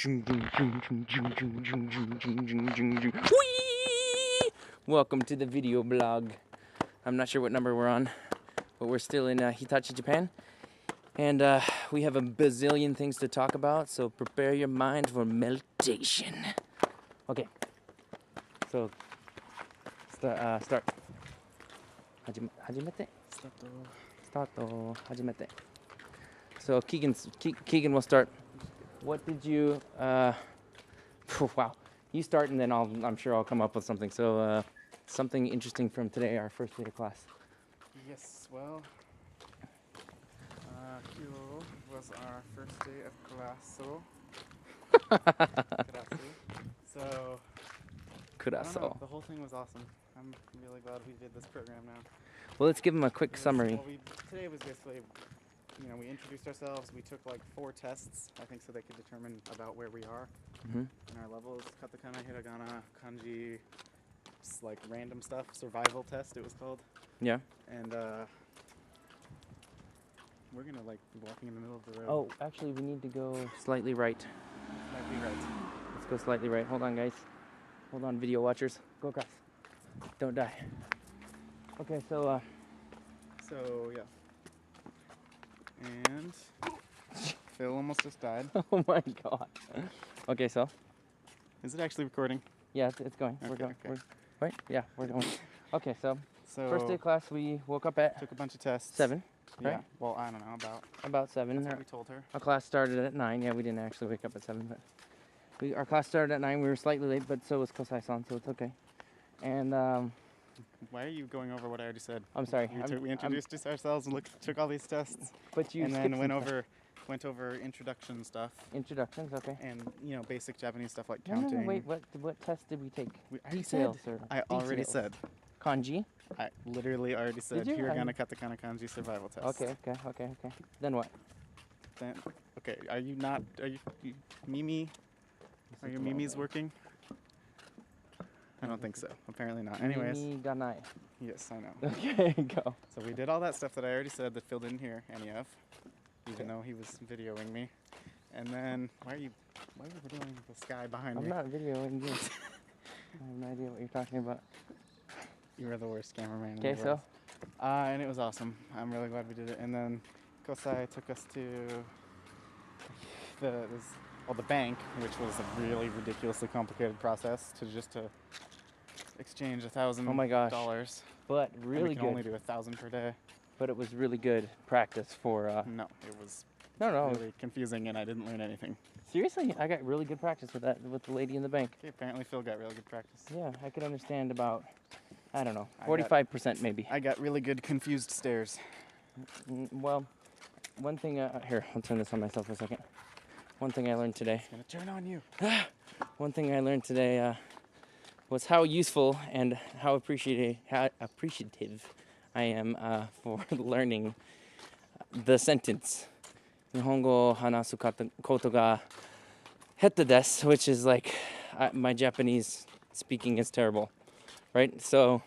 Whee! Welcome to the video blog. I'm not sure what number we're on, but we're still in Hitachi, Japan. And we have a bazillion things to talk about, so prepare your mind for meditation. Okay, so start. Hajimete? Start. Hajimete. So Keegan will start. What did you, wow. You start and then I'm sure I'll come up with something. So something interesting from today, our first day of class. Yes, well, Kyo was our first day of class, so Kuraso. the whole thing was awesome. I'm really glad we did this program now. Well, let's give him a quick summary. Today was basically, we introduced ourselves. We took like 4 tests, I think, so they could determine about where we are in our levels. Katakana, hiragana, kanji, just like random stuff. Survival test, it was called. Yeah. And we're gonna like be walking in the middle of the road. Oh, actually, we need to go slightly right. Might be right. Let's go slightly right. Hold on, guys. Hold on, video watchers. Go across. Don't die. Okay, so yeah. And Phil almost just died. oh my god. Okay, so Is it actually recording? yeah, it's going. We're Okay, going. okay. Right? Yeah, we're going. Okay, so So first day of class, we woke up at took a bunch of tests. 7. Yeah. right? Well, I don't know About 7. That's what we told her. Our class started at 9. Yeah, we didn't actually wake up at 7, but our class started at 9. We were slightly late, but so was Kosai-san, so it's okay. And Why are you going over what I already said? I'm sorry. We introduced ourselves and took all these tests, But you and skipped then some went over introduction stuff introductions. Okay. and basic Japanese stuff like No, counting. wait. What test did we take? I already Details, said. sir. I already Details. said. Kanji. I literally already said. Did you? Hiragana, katakana, kanji, survival test. Okay. Then what? Then, okay. Are you Mimi? Are your Mimis working? I don't think so. Apparently not. Anyways. Mimi ganai. Yes, I know. Okay, go. So we did all that stuff that I already said that Phil didn't hear any of, even though he was videoing me. And then why are you videoing the sky behind me? I'm not videoing you. I have no idea what you're talking about. You were the worst cameraman. Okay, in the so world. And it was awesome. I'm really glad we did it. And then Kosai took us to the bank, which was a really ridiculously complicated process to exchange $1,000. Oh my gosh. But And really we can good. only do 1,000 per day. But it was really good practice for. No, it was No. really confusing, and I didn't learn anything. Seriously, I got really good practice with that with the lady in the bank. Okay, apparently Phil got really good practice. Yeah, I could understand about, I don't know, I 45% maybe. I got really good confused stares. Well, one thing, here, I'll turn this on myself for a second. One thing I learned today. It's gonna turn on you. One thing I learned today was how useful and how appreciative I am for learning the sentence. Nihongo hanasu koto ga hetta desu, which is like, my Japanese speaking is terrible, right? So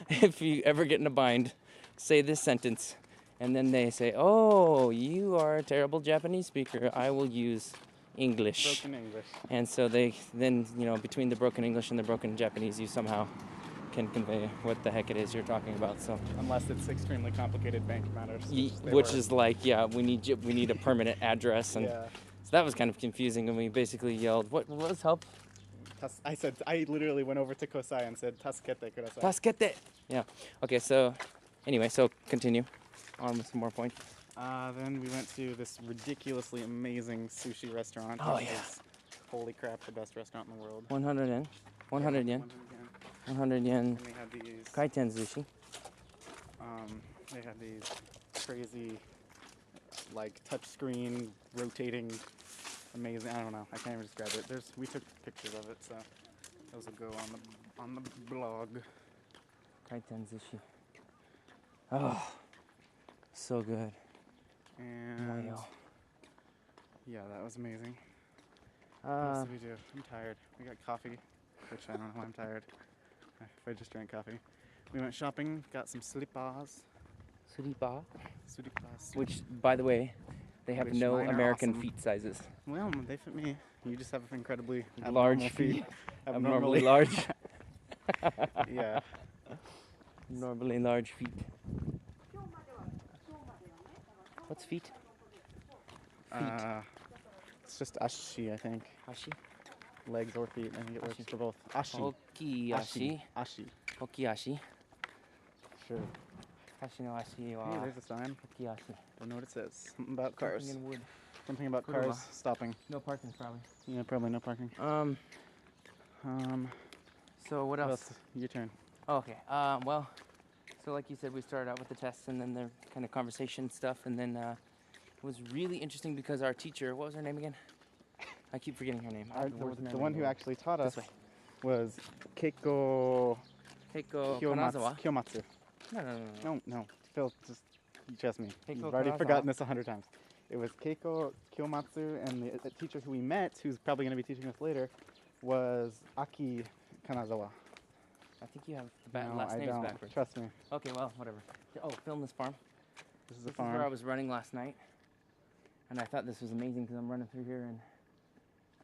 if you ever get in a bind, say this sentence, and then they say, "Oh, you are a terrible Japanese speaker. I will use English." Broken English. And so between the broken English and the broken Japanese, you somehow can convey what the heck it is you're talking about. So Unless it's extremely complicated bank matters. which is like, yeah, we need a permanent address, and Yeah. so that was kind of confusing. And we basically yelled, "What was help?" I literally went over to Kosai and said, "Tasukete kudasai." Tasukete. Yeah. Okay. So anyway, so continue on with some more points. Then we went to this ridiculously amazing sushi restaurant. Oh, which yeah. is, holy crap, the best restaurant in the world. 100 yen. 100 yen. 100 yen. And they had these. Kaiten sushi. They had these crazy, like touchscreen, rotating, amazing. I don't know. I can't even describe it. We took pictures of it, so those will go on the blog. Kaiten sushi. Oh, so good. And Wow. yeah, that was amazing. What Uh, else did we do? I'm tired. We got coffee, which I don't know why I'm tired. If I just drank coffee. We went shopping, got some slippers. Suripa. Slippers. Which, by the way, They have Which no mine are American awesome. feet sizes. Well, they fit me. You just have incredibly Large abnormal feet. Abnormally Abnormally large. Yeah. Abnormally large feet. What's feet? Feet. It's just ashi, I think. Hashi? Legs or feet. I think it works Ashi. for both. Ashi. Okiashi. Ashi. Okiashi. Sure. Hashi no ashi Hey, wa there's a sign. okiashi. Don't know what it says. Something about Parking cars. in wood. Something about Kuruwa. cars stopping. No parking probably. Yeah, probably no parking. So what What else? else? Your turn. Oh, okay. Well, so like you said, we started out with the tests and then the kind of conversation stuff, and then it was really interesting because our teacher, what was her name again? I keep forgetting her name. The one who actually taught us This way. was Keiko Keiko Kanazawa. Kiyomatsu. No. No. Phil, just trust me. Keiko You've already Kanazawa. forgotten this 100 times. It was Keiko Kiyomatsu, and the teacher who we met, who's probably going to be teaching us later, was Aki Kanazawa. I think you have No, last I names don't. backwards. Trust me. Okay, well, whatever. Oh, film this farm. This is a This is farm. where I was running last night, and I thought this was amazing because I'm running through here and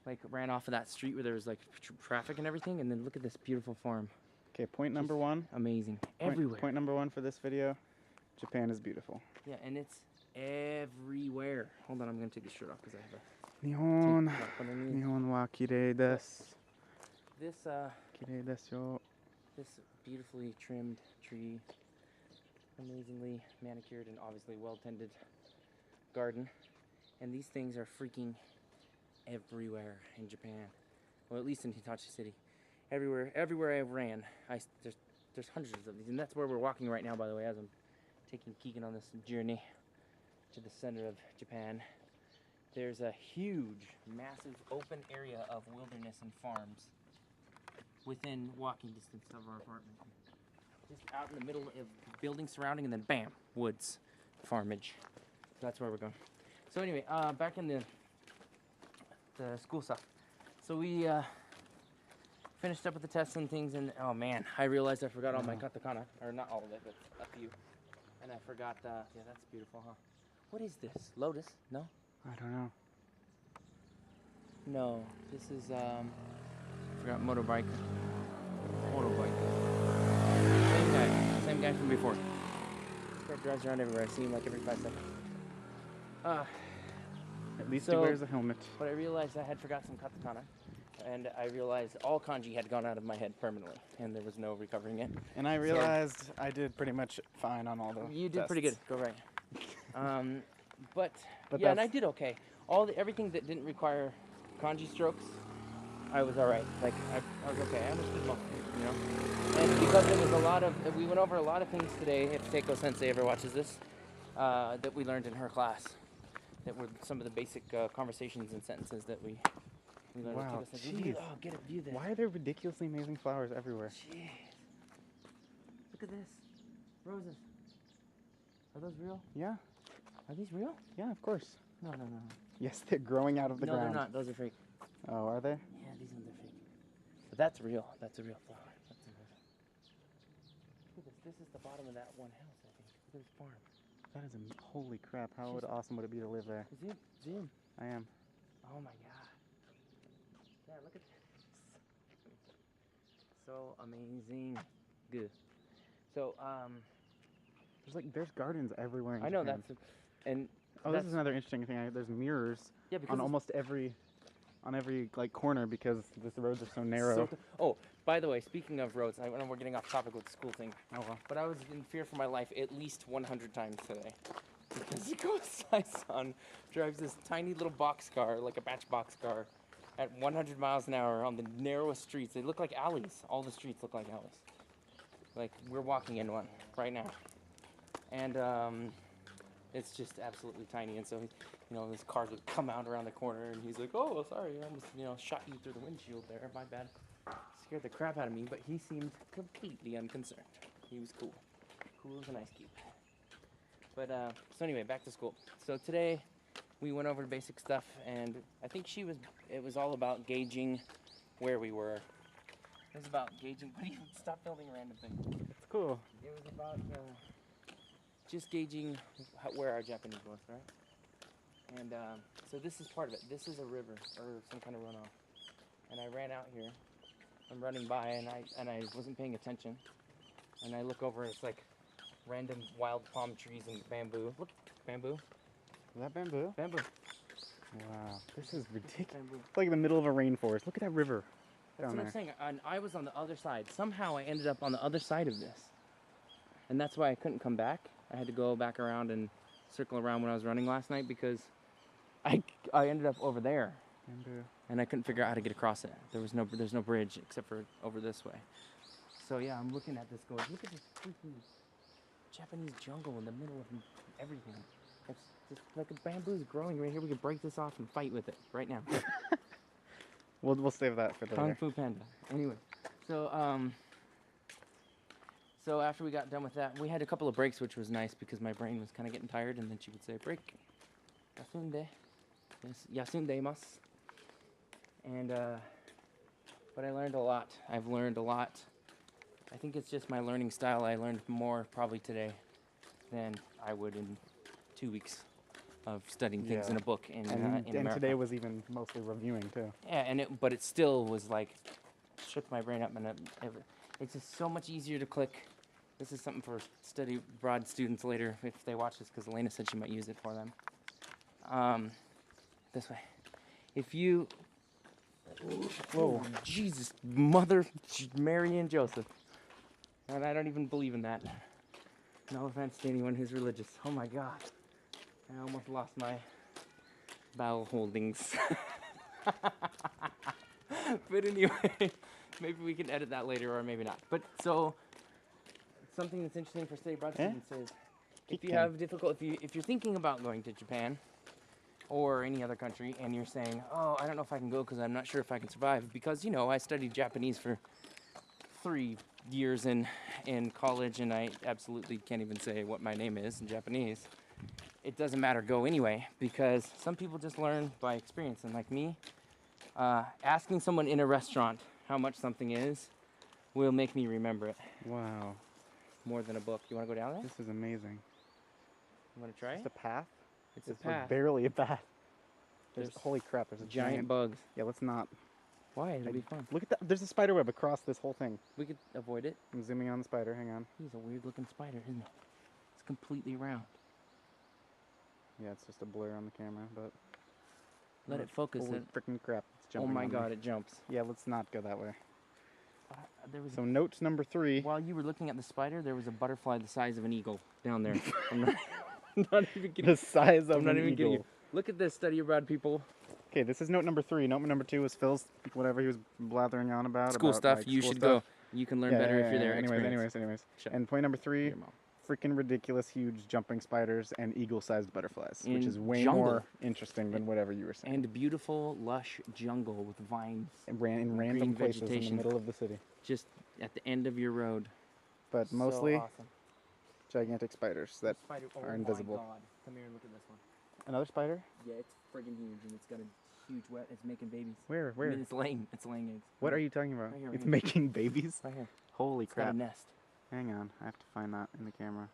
like ran off of that street where there was like traffic and everything, and then look at this beautiful farm. Okay, point number one. Amazing. Everywhere. Point number one for this video. Japan is beautiful. Yeah, and it's everywhere. Hold on, I'm gonna take the shirt off because I have a Nihon. tape up underneath. Nihon wa kirei desu. This Kirei desu yo. this beautifully trimmed tree, amazingly manicured and obviously well tended garden, and these things are freaking everywhere in Japan. Well, at least in Hitachi City. Everywhere I ran, there's hundreds of these, and that's where we're walking right now, by the way, as I'm taking Keegan on this journey to the center of Japan. There's a huge, massive open area of wilderness and farms within walking distance of our apartment. Just out in the middle of buildings surrounding, and then bam, woods, farmage. So that's where we're going. So anyway, back in the school stuff. So we finished up with the tests and things, and oh man, I realized I forgot all my katakana, or not all of it, but a few. And I forgot, yeah, that's beautiful, huh? What is this? Lotus? No? I don't know. No, this is, I forgot, motorbike. Same guy from before. This guy drives around everywhere. I see him like every 5 seconds. At least he So- wears a helmet. But I realized I had forgot some katakana, and I realized all kanji had gone out of my head permanently, and there was no recovering it. And I realized I did pretty much fine on all the You did pretty good. tests. Go right. But But yeah, and I that's- did okay. Everything that didn't require kanji strokes, I was all right. Like I was okay. I understood most of it, you know. And because it was a lot of, we went over a lot of things today. If Seiko Sensei ever watches this, that we learned in her class, that were some of the basic conversations and sentences that we learned. Wow, Seiko Sensei, jeez. oh, get a view there. Why are there ridiculously amazing flowers everywhere? Jeez. Look at this. Roses. Are those real? Yeah, Are these real? yeah, of course. No. Yes, they're growing out of the No, ground. they're not. Those are fake. Oh, are they? Yeah, these ones are fake. But that's real. That's a real flower. That's amazing. Look at this. This is the bottom of that one house, I think. Look at this farm. That is holy crap. How Jeez. awesome would it be to live there? Zoom. I am. Oh my god. Yeah, look at this. So amazing. Good. So, There's gardens everywhere in I know Japan. and Oh, this that's, is another interesting thing. There's mirrors yeah, because on it's almost every like corner because the roads are so narrow. oh, by the way, speaking of roads, I know we're getting off topic with the school thing. Oh well. But I was in fear for my life at least 100 times today. Because my son drives this tiny little boxcar, like a matchbox car, at 100 miles an hour on the narrowest streets. They look like alleys. All the streets look like alleys. Like we're walking in one right now. And it's just absolutely tiny. And so, this car would come out around the corner and he's like, oh, sorry, I almost, shot you through the windshield there. My bad. Scared the crap out of me, but he seemed completely unconcerned. He was cool. Cool as an ice cube. But, so anyway, back to school. So today we went over basic stuff, and I think it was all about gauging where we were. It was about gauging, stop building random things. It's cool. It was about just gauging where our Japanese was, right? And so this is part of it. This is a river or some kind of runoff. And I ran out here. I'm running by and I wasn't paying attention. And I look over and it's like random wild palm trees and bamboo. Look, bamboo. Is that bamboo? Bamboo. Wow, this is ridiculous. Bamboo. It's like in the middle of a rainforest. Look at that river That's down what there. I'm saying. And I was on the other side. Somehow I ended up on the other side of this. And that's why I couldn't come back. I had to go back around and circle around when I was running last night because I ended up over there. Bamboo. And I couldn't figure out how to get across it. There's no bridge except for over this way. So yeah, I'm looking at this going, look at this freaking Japanese jungle in the middle of everything. It's just like a bamboo's growing right here. We could break this off and fight with it right now. We'll save that for Kung later. Fu Panda. Anyway, so so after we got done with that, we had a couple of breaks, which was nice because my brain was kind of getting tired, and then she would say, break. Yasunde. Yes, yasundemasu. And, but I learned a lot. I've learned a lot. I think it's just my learning style. I learned more probably today than I would in 2 weeks of studying things Yeah. in a book in And America. today was even mostly reviewing too. Yeah, but it still was like, shook my brain up, and it's just so much easier to click. This is something for study abroad students later if they watch this, because Elena said she might use it for them. This way. If you, whoa, Jesus, Mother Mary and Joseph. And I don't even believe in that. No offense to anyone who's religious. Oh my God. I almost lost my bowel holdings. But anyway, maybe we can edit that later or maybe not. But so, something that's interesting for study abroad students is if you have if you're thinking about going to Japan or any other country and you're saying, oh, I don't know if I can go because I'm not sure if I can survive, because, you know, I studied Japanese for 3 years in college and I absolutely can't even say what my name is in Japanese. It doesn't matter, go anyway, because some people just learn by experience, and like me, asking someone in a restaurant how much something is will make me remember it Wow, more than a book. You want to go down there? this is amazing. You want to try It's it? a path. It's a It's path. like barely a path. There's Holy crap! There's a giant bugs. Yeah, let's not. Why? It'll be fun. Look at that. There's a spider web across this whole thing. We could avoid it. I'm zooming in on the spider. Hang on. He's a weird looking spider, isn't he? It's completely round. Yeah, it's just a blur on the camera, but. Let it focus. Holy freaking crap! It's Oh jumping. my on me. God, it jumps. Yeah, let's not go that way. There was So note number 3. while you were looking at the spider, there was a butterfly the size of an eagle down there. I'm not even kidding. The size of I'm not an even kidding you. eagle. Look at this, study abroad people. Okay, this is note number 3. Note number 2 was Phil's whatever he was blathering on about. School stuff. like, You school should stuff. go. You can learn better if you're there. Anyways. Shut And point number 3, your mouth. freaking ridiculous, huge jumping spiders and eagle-sized butterflies, which In is way jungle. more interesting than whatever you were saying. And beautiful, lush jungle with vines And ran in green random places in the vegetation. middle of the city. just at the end of your road. But So mostly awesome. gigantic spiders that Spider, oh are invisible. My God. Come here and look at this one. Another spider? Yeah, it's friggin' huge, and it's got a huge wet. It's making babies. Where? I mean, it's laying eggs. What are you talking about? Right here, It's right making babies? Right here. Holy It's got crap. a nest. Hang on, I have to find that in the camera.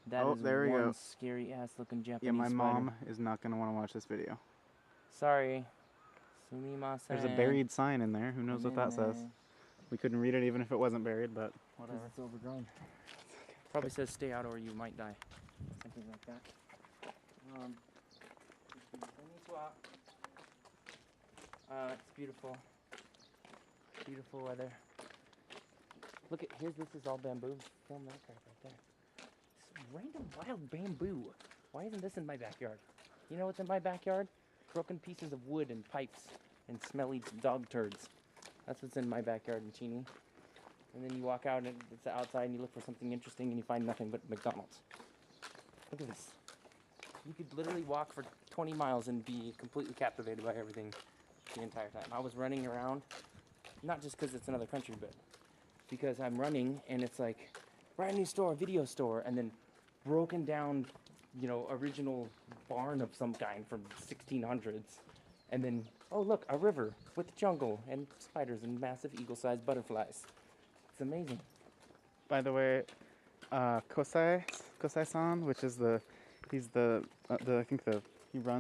That Oh, is there we one go. scary ass looking Japanese Yeah, my spider. mom is not going to want to watch this video. Sorry. Sumimasen. There's a buried sign in there. Who knows what that says? We couldn't read it even if it wasn't buried, but Whatever. It's overgrown. Probably says stay out or you might die. Something like that. It's beautiful. Beautiful weather. Look at this is all bamboo. Film that guy right there. This random wild bamboo. Why isn't this in my backyard? You know what's in my backyard? Broken pieces of wood and pipes and smelly dog turds. That's what's in my backyard in Chini. And then you walk out and it's outside and you look for something interesting and you find nothing but McDonald's. Look at this. You could literally walk for 20 miles and be completely captivated by everything the entire time. I was running around, not just because it's another country, but because I'm running and it's like brand new store, video store, and then broken down, you know, original barn of some kind from 1600s. And then, oh look, a river with jungle and spiders and massive eagle-sized butterflies. It's amazing. by the way, Kosai-san, which is the He's I think he runs